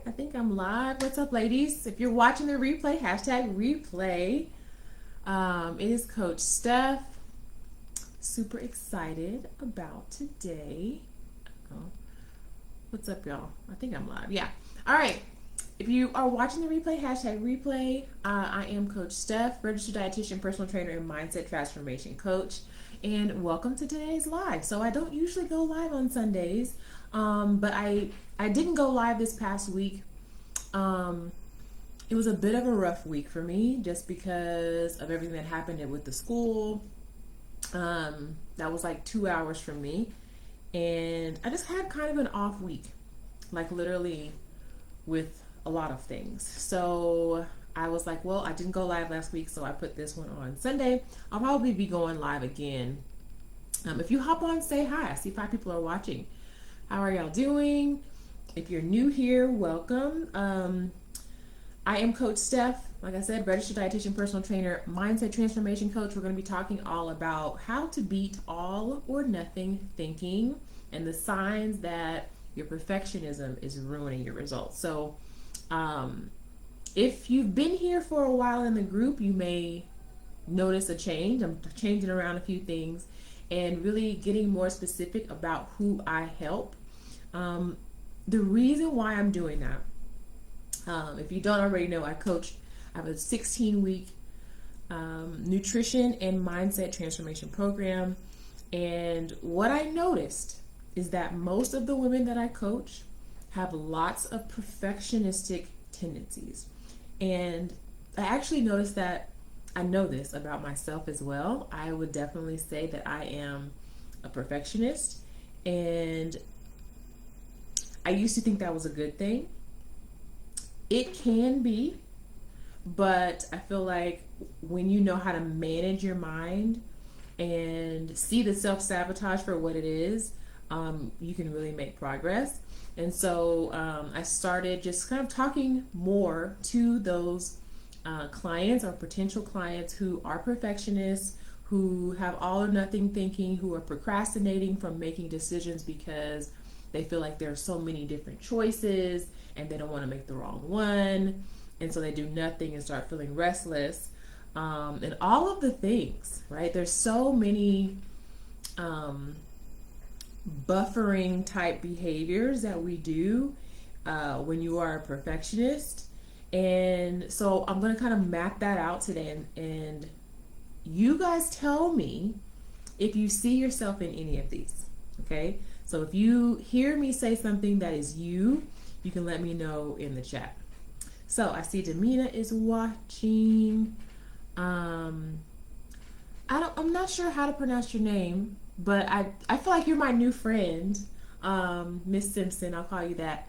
I think I'm live. What's up, ladies? If you're watching the replay, hashtag replay. It is Coach Steph. Super excited about today. Oh, what's up, y'all? I think I'm live. Yeah. All right. If you are watching the replay, hashtag replay. I am Coach Steph, registered dietitian, personal trainer, and mindset transformation coach. And welcome to today's live. So I don't usually go live on Sundays, but I didn't go live this past week. It was a bit of a rough week for me just because of everything that happened with the school. That was like 2 hours from me. And I just had kind of an off week, like literally with a lot of things. So I was like, well, I didn't go live last week, so I put this one on Sunday. I'll probably be going live again. If you hop on, say hi. I see 5 people are watching. How are y'all doing? If you're new here, welcome. I am Coach Steph. Like I said, registered dietitian, personal trainer, mindset transformation coach. We're going to be talking all about how to beat all or nothing thinking and the signs that your perfectionism is ruining your results. So, if you've been here for a while in the group, you may notice a change. I'm changing around a few things and really getting more specific about who I help. The reason why I'm doing that, if you don't already know, I have a 16-week nutrition and mindset transformation program. And what I noticed is that most of the women that I coach have lots of perfectionistic tendencies. And I actually noticed that I know this about myself as well. I would definitely say that I am a perfectionist, and I used to think that was a good thing. It can be, but I feel like when you know how to manage your mind and see the self-sabotage for what it is, you can really make progress. And so I started just kind of talking more to those clients or potential clients who are perfectionists, who have all or nothing thinking, who are procrastinating from making decisions because they feel like there are so many different choices and they don't want to make the wrong one. And so they do nothing and start feeling restless. And all of the things, right? There's so many buffering type behaviors that we do when you are a perfectionist. And so I'm going to kind of map that out today, and you guys tell me if you see yourself in any of these. Okay, so if you hear me say something that is you can let me know in the chat. So I see Demina is watching. I'm not sure how to pronounce your name, but I feel like you're my new friend, Miss Simpson. I'll call you that.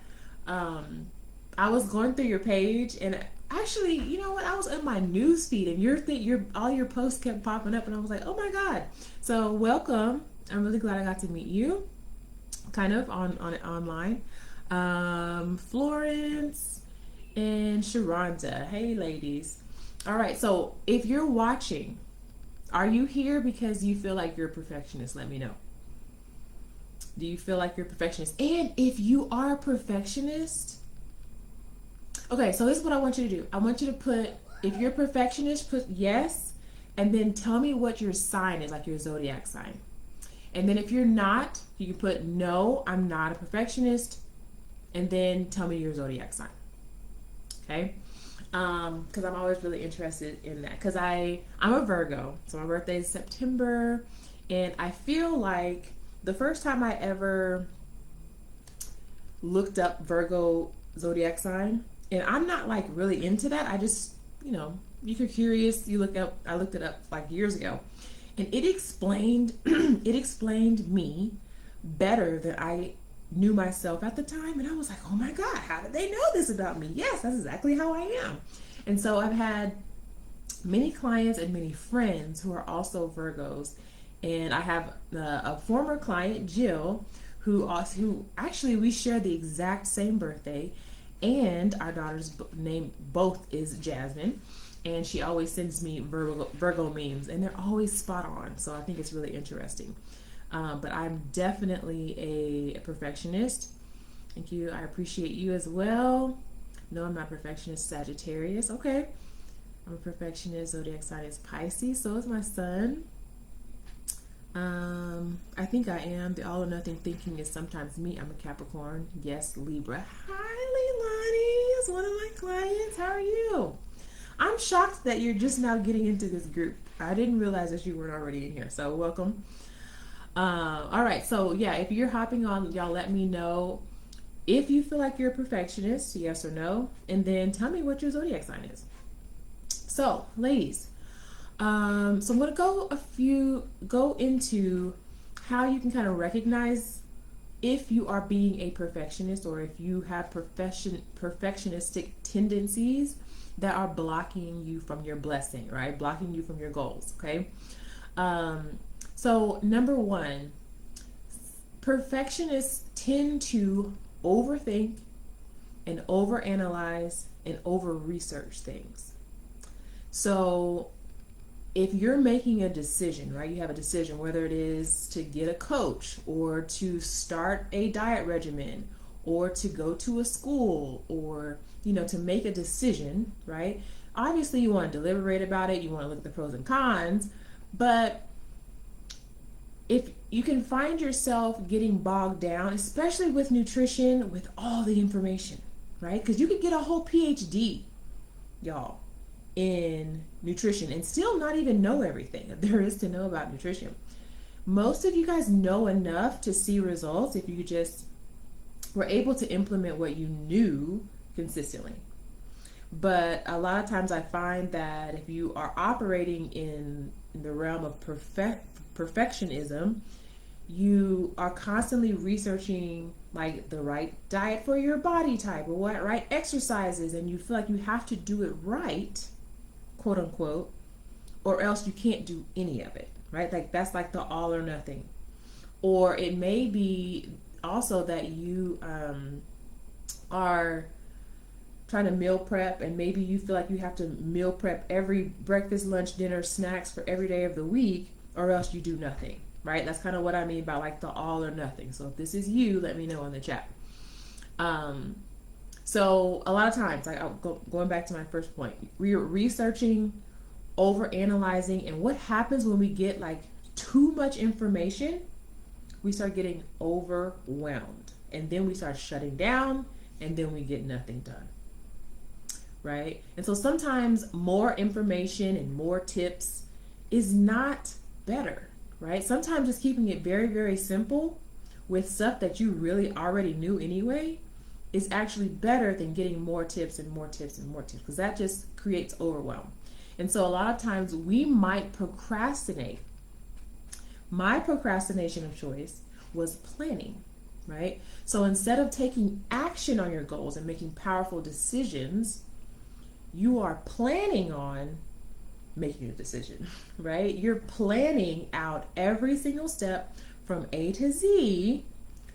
I was going through your page, and actually, you know what? I was in my news feed, and all your posts kept popping up, and I was like, oh my god! So welcome. I'm really glad I got to meet you, kind of on online. Florence and Sharonda. Hey, ladies. All right. So if you're watching, are you here because you feel like you're a perfectionist? Let me know. Do you feel like you're a perfectionist? And if you are a perfectionist, okay, so this is what I want you to do. I want you to put, if you're a perfectionist, put yes, and then tell me what your sign is, like your zodiac sign. And then if you're not, you can put no, I'm not a perfectionist, and then tell me your zodiac sign. Okay? Because I'm always really interested in that. Because I'm a Virgo, so my birthday is September, and I feel like the first time I ever looked up Virgo zodiac sign, and I'm not like really into that. I just, if you're curious, I looked it up like years ago, and it explained me better than I knew myself at the time. And I was like, oh my god, how did they know this about me? Yes, that's exactly how I am. And so I've had many clients and many friends who are also Virgos, and I have a former client, Jill, who actually we share the exact same birthday, and our daughter's name both is Jasmine, and she always sends me Virgo memes, and they're always spot on. So I think it's really interesting. But I'm definitely a perfectionist. Thank you. I appreciate you as well. No, I'm not perfectionist Sagittarius. Okay. I'm a perfectionist zodiac sign is Pisces. So is my son. I think I am. The all or nothing thinking is sometimes me. I'm a Capricorn. Yes, Libra. Hi, Leilani. It's one of my clients. How are you? I'm shocked that you're just now getting into this group. I didn't realize that you weren't already in here. So welcome. All right. So yeah, if you're hopping on, y'all let me know if you feel like you're a perfectionist, yes or no, and then tell me what your zodiac sign is. So, ladies, so I'm gonna go into how you can kind of recognize if you are being a perfectionist or if you have perfectionistic tendencies that are blocking you from your blessing, right? Blocking you from your goals, okay? So number one, perfectionists tend to overthink and overanalyze and over research things. So if you're making a decision, right, you have a decision, whether it is to get a coach or to start a diet regimen or to go to a school or, to make a decision, right? Obviously, you want to deliberate about it, you want to look at the pros and cons, but if you can find yourself getting bogged down, especially with nutrition, with all the information, right? Because you could get a whole PhD, y'all, in nutrition and still not even know everything that there is to know about nutrition. Most of you guys know enough to see results if you just were able to implement what you knew consistently. But a lot of times I find that if you are operating in the realm of perfectionism, you are constantly researching like the right diet for your body type or what right exercises, and you feel like you have to do it right, quote unquote, or else you can't do any of it, right? Like that's like the all or nothing. Or it may be also that you are trying to meal prep, and maybe you feel like you have to meal prep every breakfast, lunch, dinner, snacks for every day of the week, or else you do nothing, right? That's kind of what I mean by like the all or nothing. So if this is you, let me know in the chat. So a lot of times, like going back to my first point, we're researching, over analyzing, and what happens when we get like too much information? We start getting overwhelmed, and then we start shutting down, and then we get nothing done, right? And so sometimes more information and more tips is not better, right? Sometimes just keeping it very, very simple with stuff that you really already knew anyway is actually better than getting more tips and more tips and more tips, because that just creates overwhelm. And so a lot of times we might procrastinate. My procrastination of choice was planning, right? So instead of taking action on your goals and making powerful decisions, you are planning on making a decision, right? You're planning out every single step from A to Z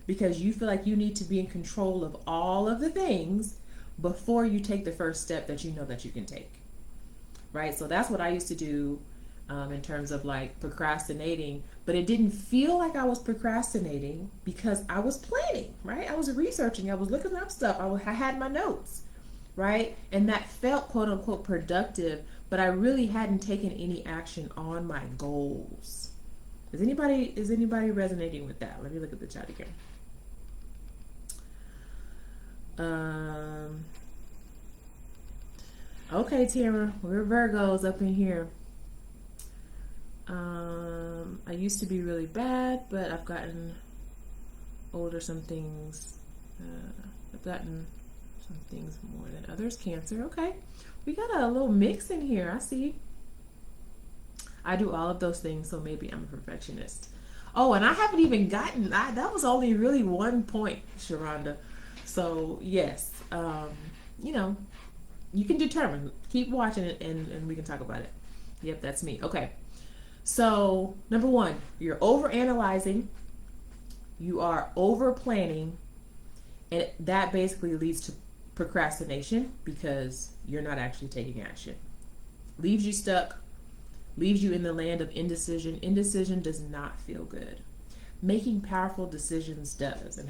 because you feel like you need to be in control of all of the things before you take the first step that you know that you can take, right? So that's what I used to do in terms of like procrastinating, but it didn't feel like I was procrastinating because I was planning, right? I was researching, I was looking up stuff, I had my notes, right? And that felt quote unquote productive, but I really hadn't taken any action on my goals. Is anybody resonating with that? Let me look at the chat again. Okay, Tamara, we're Virgos up in here. I used to be really bad, but I've gotten older. I've gotten some things more than others. Cancer, okay. We got a little mix in here, I see. I do all of those things, so maybe I'm a perfectionist. Oh, and I haven't even gotten, that was only really 1 point, Sharonda. So yes, you can determine. Keep watching it and we can talk about it. Yep, that's me. Okay. So number one, you're over analyzing, you are over planning, and that basically leads to procrastination because you're not actually taking action. Leaves you stuck, leaves you in the land of indecision. Indecision does not feel good. Making powerful decisions does. And